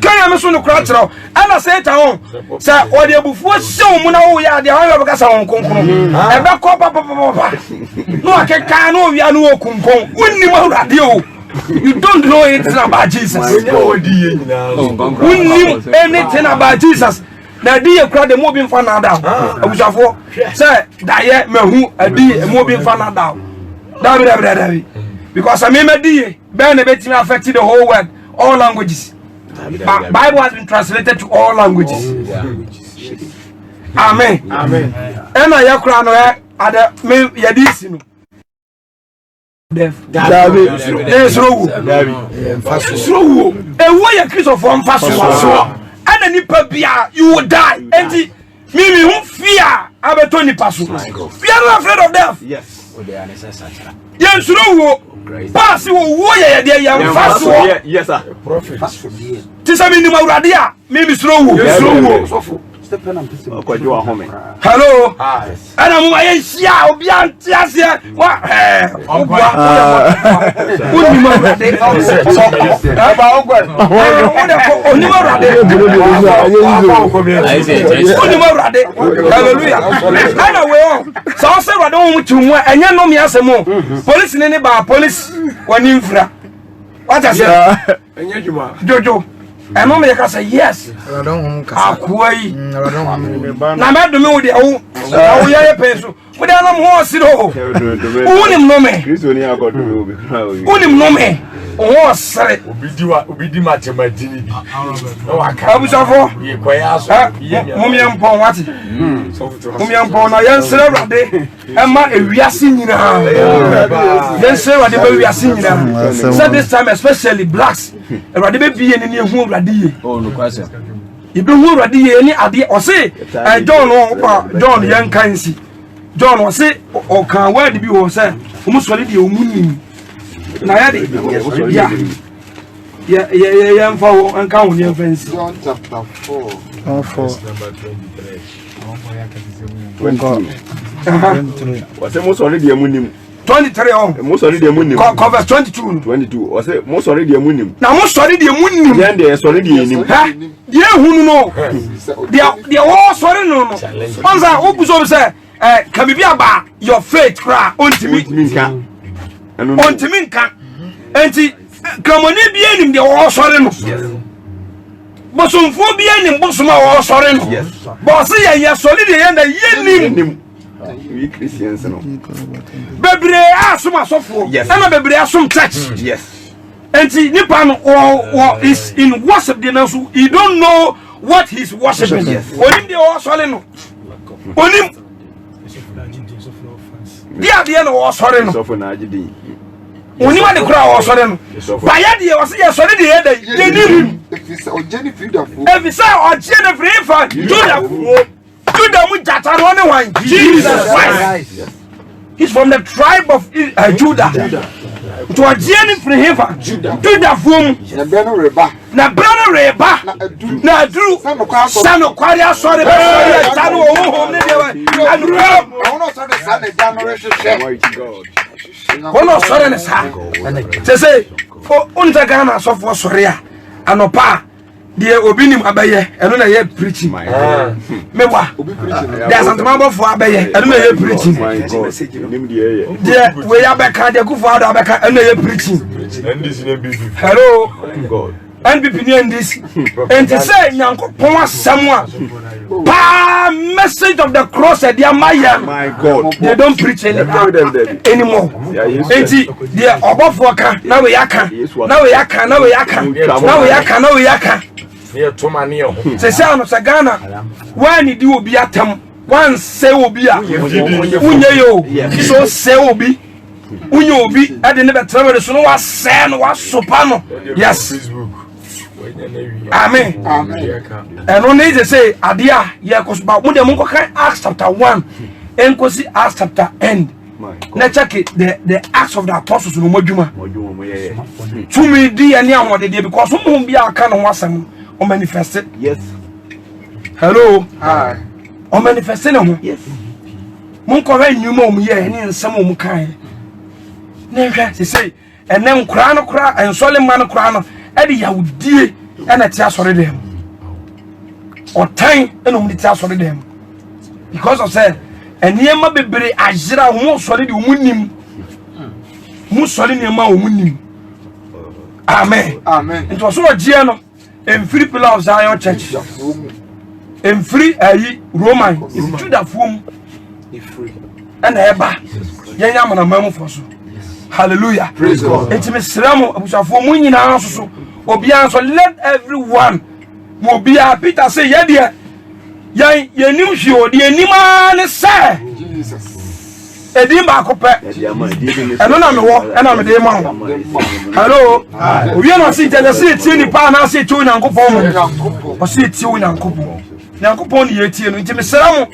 kan me so no kra kira ana say ta on say odi abufuo hyew mu na wo ya de ha be kasa won konkon e be ko papa no akeka no wi anu okunkon wonni ma urade o you don't know anything about Jesus wonni anything about Jesus na di e kra de mo bi mfa na da abusafo say da ye mahu adi e mo bi mfa na da da because I mean di be na betimi affect the whole world, all languages. Bible has been translated to all languages. Amen. Amen. And I yakra no ada me yadisi no. David. There's row. There's row. E wo ya Christ for mfaso. And nipa bia you will die. Enti me who fear abeto nipa so. Fear not afraid of death. Yes. Yes, row. Pass wo ya de ya mfaso. Yes sir. Prophet. Tisami ni mawrade a me misro wo. Yes wo. Okwajo ahome. Hello. Ana mu aye hia obi ante ase wa oni mawrade. Aba ogwa. Oni mawrade. Oni mawrade. Hallelujah. Ana we on. So se wrade wo mutumu enye no me asemo. Police ni ba police wani mfra. What I say? Enye juma. Jojo. And mama yaka say yes. Akwai. Na me do me wo de wo. Wo ye peso. Wo de anam ho siro. Unim no me. Kristo ni akodo me obi kra o. Unim no me. Wo sere. Obidi matematini bi. No aka. Abusafo. Ye kwaya so. Mumye mpon wati. Mumye mpon na yan sere wrade. Emma ewiase nyina. Yan sere wrade ba ewiase nyina. So this time especially blacks. Wrade be bie ni ehu wrade ye. Oh no kwase. Ibe hu wrade ye ni ade o se John John yan kansi. John o se o kan word bi wo se omu sole de omunim. Na ya de ya mfa wo anka wo ne fancy. John chapter 4 number 23. Wase mo sori de amunim. 23 on. Mo sori de amunim. Cover 22. 22. Wase mo sori de amunim. Na mo sori de amunim. Yan de sori de enim. Ha? De hunu no. De wo sori no no. Onza obuzo be say can be aba your faith cry ontimi nka. Ontimi nka. Enti kramoni bi enim de wo sori no. Bosomfo bi enim bosoma wo sori no. Boss ye sori de ye na yenim. We Christians no. Bebre asoma sofo. Ana bebre asom church. Yes. Enti nipa no is in worship de na so you don't know what he's worshiping. Onim de wo sori no. Onim dia no wo sori no. Sofo na agidi. Oni wa de kura wo sori no. Ba ya de wo se ye sori de ye da ye ni. If o jeni freedom for. If o jeni free for Judah mu jata no ne wan Jesus Christ. He's from the tribe of Judah. To a jeni free for Judah from Na brano reba. na brano reba na adru sano kwaria sorry be sano wo ne de and ram Ono so the son of January ono sorry ne sa say unta Ghana so for sorry anopa de obinim abaye eno na ye preaching mewa there santama bo for abaye eno na ye preaching de we abeka de kufu ado abeka eno na ye preaching hello God and be this and to say nyankopon asam a saa message of the cross and their maya. My God. They don't preach anymore. Enti the obofoka na we yaka. Na we yaka, na we yaka. Na we yaka, na we yaka. Near to money. Say say no sagana. When di obi atam, one say obi a. Unye yo. So say obi. Unye obi e de ne betrawe so no wa say no wa sopa no. Yes. Amen. Amen. And on they say adia ya kosuba mo de mo kan Acts chapter 1 enkosi Acts chapter end. Na check the Acts of the Apostles no modwuma. To me di ani awode de because mo bi aka no wasam o manifest. Yes. Hello. Hi. O manifest no ho. Yes. Mo ko ra nyuma o mo ye ni nsam o mo kan. Na hwa say enem kura no kura ensole man no kura no e de yawudie e na ti asore dem. Otan e no mu ti asore dem. Because of say eniyema bebere ajira ho sore de omunim. Mu sore niyema omunim. Amen. Amen. It was so gie no emfiri pillar of Zion Church. Emfiri ayi Roman is Judah fom. Free. And eba. Yenya mana mamu for so. Hallelujah. Praise God. Etime sramo abusafo mu nyina so obia so let everyone mo bia Peter say ye de yan yenim hwe de anima ne say Jesus. Edim ba ko pe eno na me wo ena me de ma ho. Hello. Obi na say jealousy tie ni pa na say tie Nyankopon mo. O say tie Nyankopon. Nyankopon ni ye tie no ntime sramo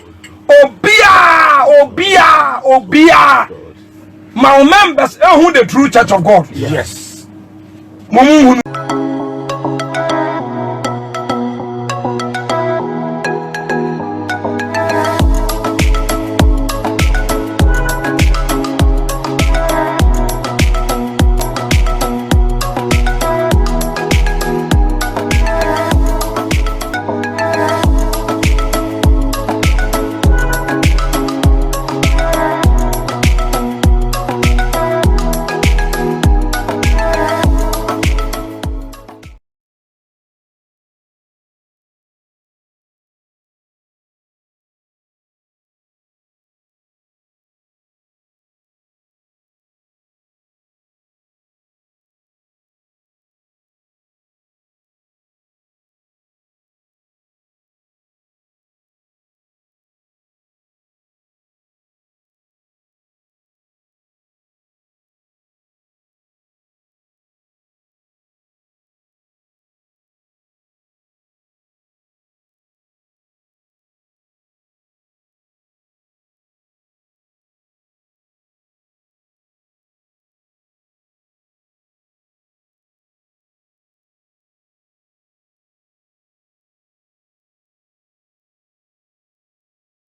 obia my members who the true church of God. Yes. Momu